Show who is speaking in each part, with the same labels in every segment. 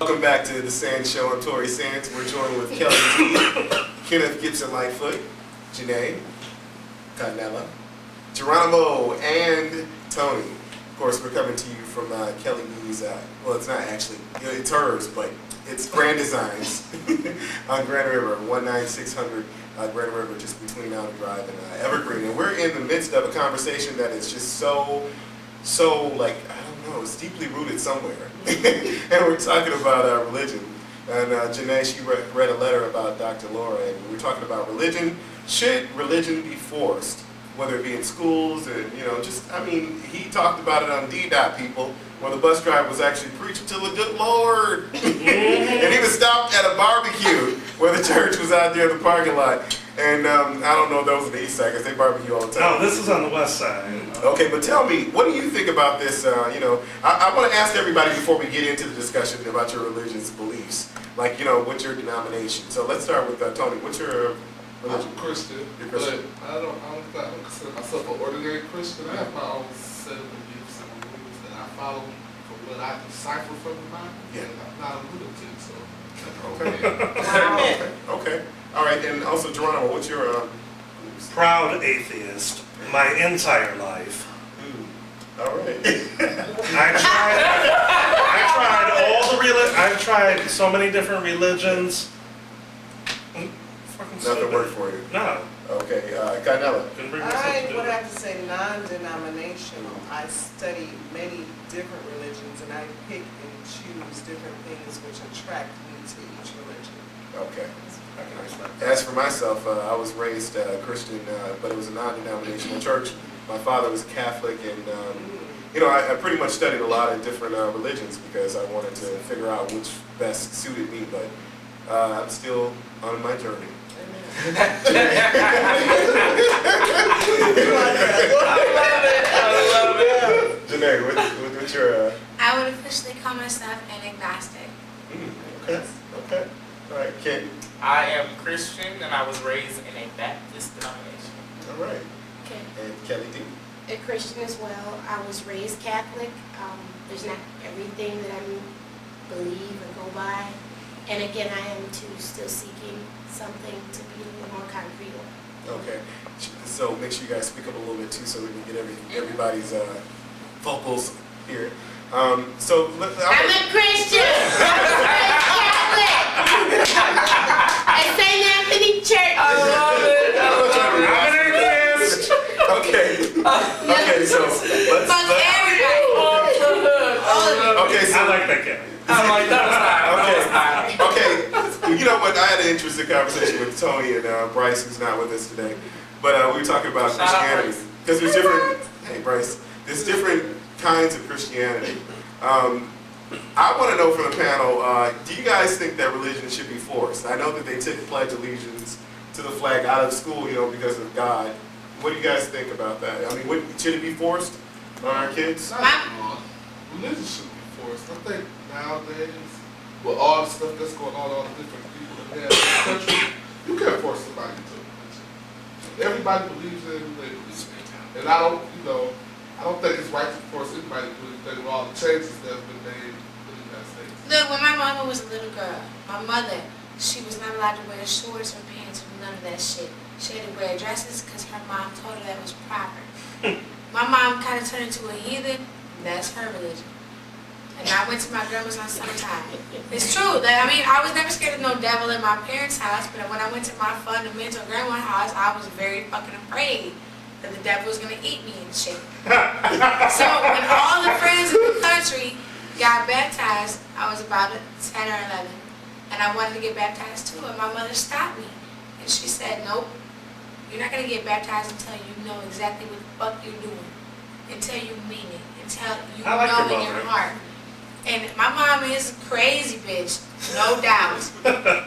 Speaker 1: Welcome back to the Sanz Show. I'm Tori Sanz. We're joined with Kelly D, Kenneth Gibson Lightfoot, Janae, Carnella, Geronimo, and Tony. Of course, we're coming to you from Kelly D's, well, it's not actually, it's hers, but it's Grand Designz on Grand River, 19600 Grand River, just between Allen Drive and Evergreen. And we're in the midst of a conversation that is just so like, I don't know, it's deeply rooted somewhere. And we're talking about religion. And Janae, she read a letter about Dr. Laura, and we were talking about religion. Should religion be forced? Whether it be in schools, and he talked about it on D-Dot, people, where the bus driver was actually preaching to the good Lord. And he was stopped at a barbecue where the church was out there in the parking lot. And I don't know if that was on the east side, because they barbecue all the time.
Speaker 2: No, this is on the west side.
Speaker 1: Okay, but tell me, what do you think about this? I want to ask everybody before we get into the discussion about your religious beliefs. Like, what's your denomination? So let's start with Tony. What's your religion?
Speaker 3: I'm Christian,
Speaker 1: Christian,
Speaker 3: but I don't consider myself an ordinary Christian. I have my own set of beliefs and rules that I follow from what I decipher from the Bible.
Speaker 1: Yeah.
Speaker 3: And I'm not a lunatic, so.
Speaker 1: Okay. All right, and also Geronimo, what's your
Speaker 2: Proud atheist my entire life.
Speaker 1: All right.
Speaker 2: I've tried so many different religions.
Speaker 1: Nothing worked for you.
Speaker 2: No.
Speaker 1: Okay, Carnella.
Speaker 4: I would have to say non-denominational. I study many different religions and I pick and choose different things which attract me to each religion.
Speaker 1: Okay. As for myself, I was raised Christian, but it was a non-denominational church. My father was Catholic, and I pretty much studied a lot of different religions because I wanted to figure out which best suited me, but I'm still on my journey.
Speaker 4: I love it.
Speaker 1: Janae, what's your...
Speaker 5: I would officially call myself an agnostic.
Speaker 1: Okay. All right, Ken.
Speaker 6: I am Christian and I was raised in a Baptist denomination.
Speaker 1: All right.
Speaker 5: Okay.
Speaker 1: And Kelly D.
Speaker 7: A Christian as well. I was raised Catholic. There's not everything that I believe or go by. And again, I am too still seeking something to be a little more concrete on.
Speaker 1: Okay. So make sure you guys speak up a little bit too so we can get everybody's vocals here.
Speaker 7: I'm a Christian! Catholic! At St. Anthony Church!
Speaker 4: I love it!
Speaker 2: I'm an atheist!
Speaker 1: Okay. Okay, so let's
Speaker 5: everybody.
Speaker 1: okay, so
Speaker 2: I like that guy.
Speaker 6: I'm like, that was
Speaker 1: okay. You know what? I had an interesting conversation with Tony and Bryce, who's not with us today. But we were talking about
Speaker 6: Shout out,
Speaker 1: Christianity. Because there's different, hey Bryce, there's different kinds of Christianity. I want to know from the panel, do you guys think that religion should be forced? I know that they took Pledge Allegiance to the flag out of school, because of God. What do you guys think about that? I mean, should it be forced on our kids?
Speaker 3: Religion shouldn't be forced. I think nowadays, with all the stuff that's going on, all the different people that we have in the country, you can't force somebody to religion. Everybody believes in who they believe in. And I don't think it's right to force anybody to do anything with all the changes that have been made in the United States.
Speaker 5: Look, when my mama was a little girl, my mother, she was not allowed to wear shorts or pants or none of that shit. She had to wear dresses because her mom told her that was proper. My mom kind of turned into a heathen. That's her religion. And I went to my grandma's on summertime. It's true. I was never scared of no devil in my parents' house, but when I went to my fundamental grandma's house, I was very fucking afraid that the devil was going to eat me and shit. So when all the friends in the country got baptized, I was about 10 or 11, and I wanted to get baptized too, and my mother stopped me. And she said, nope, you're not going to get baptized until you know exactly what the fuck you're doing, until you mean it, until you know in your heart. And my mom is a crazy bitch, no doubt. But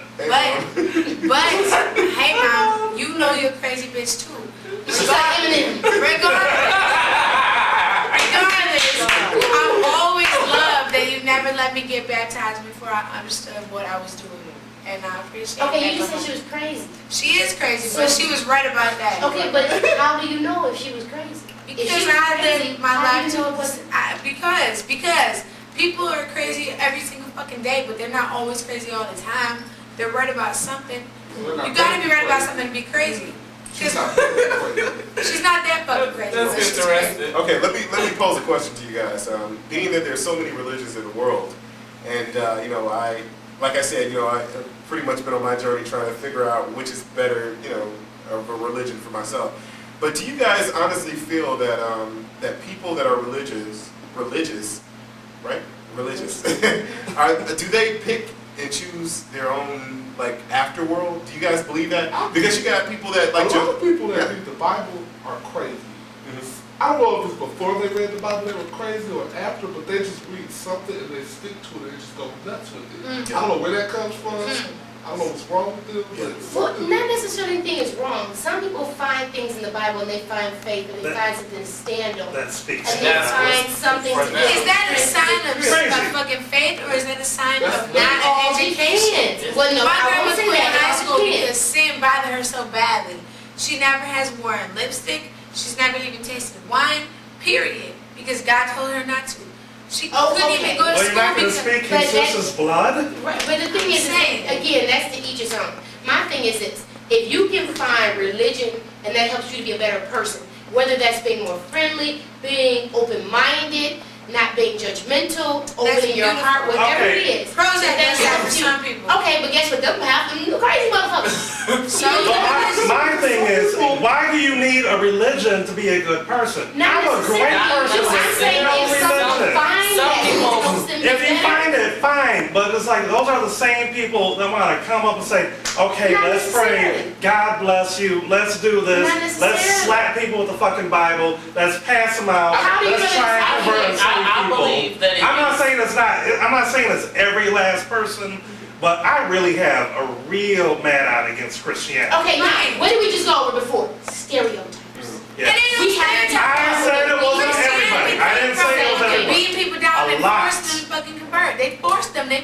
Speaker 5: hey mom, you know you're a crazy bitch too. Regardless, I've always loved that you never let me get baptized before I understood what I was doing. And I appreciate that.
Speaker 7: Okay, you just said she was crazy.
Speaker 5: She is crazy, but she was right about that.
Speaker 7: Okay, but how do you know if she was crazy?
Speaker 5: Because I lived my life to because people are crazy every single fucking day, but they're not always crazy all the time. They're right about something.
Speaker 3: We're not
Speaker 5: You gotta be right about
Speaker 3: crazy.
Speaker 5: something to be crazy.
Speaker 3: She's not crazy.
Speaker 5: She's not that fucking crazy.
Speaker 6: That's
Speaker 5: but she's crazy.
Speaker 6: interesting.
Speaker 1: Okay, let me pose a question to you guys. Being that there's so many religions in the world, and you know, like I said, you know, I've pretty much been on my journey trying to figure out which is better, you know, of a religion for myself. But do you guys honestly feel that that people that are religious, right? Religious, do they pick and choose their own like afterworld? Do you guys believe that? Because you got people that like
Speaker 3: a lot of people that
Speaker 1: Yeah.
Speaker 3: read the Bible are crazy.
Speaker 1: Mhm.
Speaker 3: I don't know if it's before they read the Bible they were crazy or after, but they just read something and they stick to it and just go nuts with it. I don't know where that comes from. I don't know what's wrong with them, but
Speaker 7: Well,
Speaker 3: something.
Speaker 7: not necessarily anything is wrong. Some people find things in the Bible and they find faith and they find something to stand on.
Speaker 2: That speaks
Speaker 7: And
Speaker 2: to
Speaker 7: they
Speaker 6: That's
Speaker 2: that.
Speaker 7: find something to
Speaker 6: for
Speaker 7: do.
Speaker 6: now.
Speaker 5: Is that a sign of
Speaker 2: Crazy.
Speaker 5: fucking faith, or is that a sign
Speaker 3: That's-
Speaker 5: of
Speaker 3: that's
Speaker 5: not
Speaker 7: all
Speaker 5: an education?
Speaker 7: depends. Well, no,
Speaker 5: My
Speaker 7: I
Speaker 5: grandma
Speaker 7: won't say
Speaker 5: quit in
Speaker 7: that.
Speaker 5: high
Speaker 7: It all
Speaker 5: school
Speaker 7: depends.
Speaker 5: because sin bothered her so badly. She never has worn lipstick. She's never even tasted wine, period. Because God told her not to. She
Speaker 7: Oh,
Speaker 5: couldn't
Speaker 7: okay.
Speaker 5: even go to
Speaker 2: Well, you're
Speaker 5: school
Speaker 2: not gonna
Speaker 5: because
Speaker 2: speak
Speaker 7: but
Speaker 2: his
Speaker 7: that-
Speaker 2: sister's blood?
Speaker 7: Right, but the thing is,
Speaker 5: Same.
Speaker 7: again, that's to each his own. My thing is this: if you can find religion and that helps you to be a better person, whether that's being more friendly, being open-minded, not being judgmental, opening your
Speaker 5: beautiful.
Speaker 7: heart, whatever
Speaker 2: Okay.
Speaker 7: it is.
Speaker 5: Prozac
Speaker 7: that
Speaker 5: does that for
Speaker 7: helps you.
Speaker 5: some people.
Speaker 7: Okay, but guess what? Them half them crazy motherfuckers.
Speaker 5: So
Speaker 2: But my thing is, why do you need a religion to be a good person?
Speaker 7: Not
Speaker 2: I'm a great
Speaker 7: necessarily.
Speaker 2: person
Speaker 7: I'm
Speaker 2: with
Speaker 7: saying
Speaker 2: no
Speaker 7: if someone
Speaker 2: religion.
Speaker 7: finds
Speaker 6: Some
Speaker 7: that,
Speaker 6: people-
Speaker 7: it helps them be
Speaker 2: If you
Speaker 7: better.
Speaker 2: find it, fine, but it's like those are the same people that want to come up and say, okay,
Speaker 7: Not
Speaker 2: let's pray,
Speaker 7: necessarily.
Speaker 2: God bless you, let's do this,
Speaker 7: Not
Speaker 2: let's
Speaker 7: necessarily.
Speaker 2: slap people with the fucking Bible, let's pass them out,
Speaker 7: How do you
Speaker 2: let's
Speaker 7: know
Speaker 2: try and
Speaker 7: that's
Speaker 2: convert
Speaker 7: happening?
Speaker 2: some
Speaker 6: I
Speaker 2: people.
Speaker 6: believe that it
Speaker 2: I'm not
Speaker 6: is.
Speaker 2: saying I'm not saying it's every last person, but I really have a real mad out against Christianity.
Speaker 7: Okay, now, what did we just go over before? Stereotypes.
Speaker 2: Yeah.
Speaker 5: And ain't no
Speaker 7: We have to-
Speaker 5: stereotype.
Speaker 2: I said it wasn't everybody. I didn't say it was everybody.
Speaker 5: Beating people down
Speaker 2: A
Speaker 5: and
Speaker 2: lot.
Speaker 5: forced them to fucking convert. They forced them.
Speaker 7: Okay,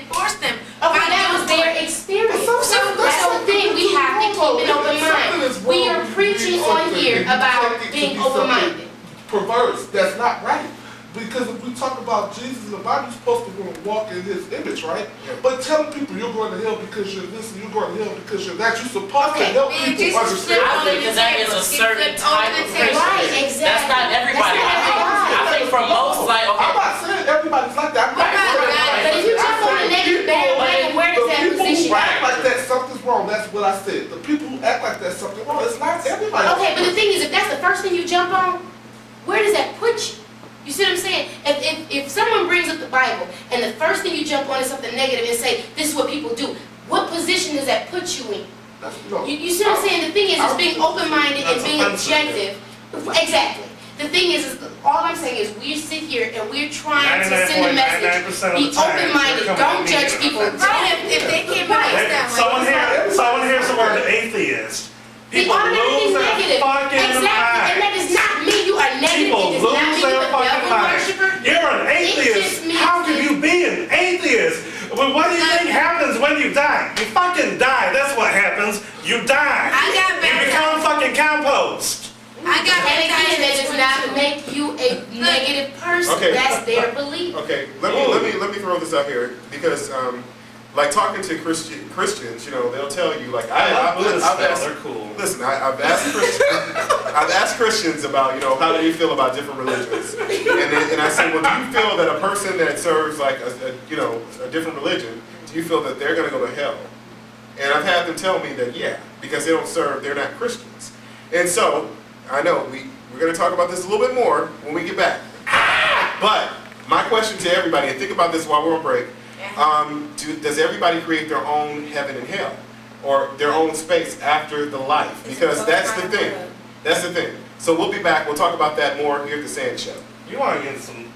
Speaker 5: By
Speaker 7: that was
Speaker 5: doing
Speaker 7: their
Speaker 5: it.
Speaker 7: experience.
Speaker 3: So
Speaker 7: That's the thing, we have to keep an open mind. We are preaching on here about being open-minded.
Speaker 3: Perverse, that's not right. Because if we talk about Jesus in the Bible, you're supposed to want to walk in his image, right?
Speaker 1: Yeah.
Speaker 3: But telling people you're going to hell because you're this and you're going to hell because you're that, you're supposed to
Speaker 7: Okay,
Speaker 3: help
Speaker 5: Man,
Speaker 3: people
Speaker 5: Jesus
Speaker 3: understand.
Speaker 5: flipped
Speaker 6: I
Speaker 5: over
Speaker 6: think
Speaker 5: the
Speaker 6: that that is
Speaker 5: table.
Speaker 6: a
Speaker 5: He
Speaker 6: certain
Speaker 5: flipped over
Speaker 6: type
Speaker 5: the
Speaker 6: of
Speaker 5: table.
Speaker 6: Christian.
Speaker 7: Right, exactly.
Speaker 6: That's not everybody.
Speaker 7: That's not everybody.
Speaker 6: I think for most, like,
Speaker 3: I'm
Speaker 6: okay,
Speaker 3: not saying everybody's like that. I'm not
Speaker 5: Right,
Speaker 3: saying
Speaker 5: right.
Speaker 3: everybody's
Speaker 7: But if you
Speaker 3: like
Speaker 7: jump
Speaker 3: that.
Speaker 7: on the negative bandwagon, where does that
Speaker 3: The people
Speaker 7: position
Speaker 3: who
Speaker 7: you?
Speaker 3: act like that, something's wrong. That's what I said. The people who act like that, something wrong. It's not everybody.
Speaker 7: Okay, but the thing is, if that's the first thing you jump on, where does that put you? You see what I'm saying? If someone brings up the Bible and the first thing you jump on is something negative and say, this is what people do, what position does that put you in?
Speaker 3: That's, no.
Speaker 7: You see what I'm saying? The thing is being open-minded and
Speaker 2: That's
Speaker 7: being
Speaker 2: offensive.
Speaker 7: objective. Exactly. The thing is all I'm saying is we sit here and we're trying to send a
Speaker 2: 99.99%
Speaker 7: message.
Speaker 2: of
Speaker 7: Be
Speaker 2: the time,
Speaker 7: open-minded.
Speaker 2: they're coming
Speaker 7: Don't
Speaker 2: to me
Speaker 7: judge
Speaker 2: with
Speaker 7: people.
Speaker 2: offensive.
Speaker 5: Right, if they came at us
Speaker 2: Hey,
Speaker 5: that way.
Speaker 2: someone hears the word atheist.
Speaker 7: The
Speaker 2: People
Speaker 7: automatic is
Speaker 2: lose their
Speaker 7: negative.
Speaker 2: fucking
Speaker 7: Exactly. And that
Speaker 2: mind.
Speaker 7: does not mean you are negative.
Speaker 2: People
Speaker 7: It does not
Speaker 2: lose
Speaker 7: mean
Speaker 2: their
Speaker 7: you're a
Speaker 2: fucking
Speaker 7: devil
Speaker 2: mind.
Speaker 7: worshiper.
Speaker 2: You're an
Speaker 7: just
Speaker 2: atheist.
Speaker 7: means
Speaker 2: How can
Speaker 7: that-
Speaker 2: you be an atheist? Well, what do you think happens when you die? You fucking die. That's what happens. You die.
Speaker 5: I got
Speaker 2: You
Speaker 5: baptized.
Speaker 2: become fucking compost.
Speaker 5: I got
Speaker 7: And again, that
Speaker 5: baptized
Speaker 7: does
Speaker 5: in
Speaker 7: not
Speaker 5: 22.
Speaker 7: make you a negative person.
Speaker 1: Okay.
Speaker 7: That's their belief.
Speaker 1: Okay, let me throw this out here because like talking to Christians, you know, they'll tell you like
Speaker 2: I love Buddhists.
Speaker 1: I've
Speaker 2: though.
Speaker 1: asked,
Speaker 2: They're cool.
Speaker 1: listen, I've asked I've asked Christians about, you know, how do you feel about different religions, and I say, well, do you feel that a person that serves like a different religion, do you feel that they're going to go to hell? And I've had them tell me that yeah, because they're not Christians, and so I know we're going to talk about this a little bit more when we get back. But my question to everybody, and think about this while we're on break. Does everybody create their own heaven and hell, or their own space after the life? Because that's the thing. That's the thing. So we'll be back. We'll talk about that more here at the Sanz Show.
Speaker 2: You want to get some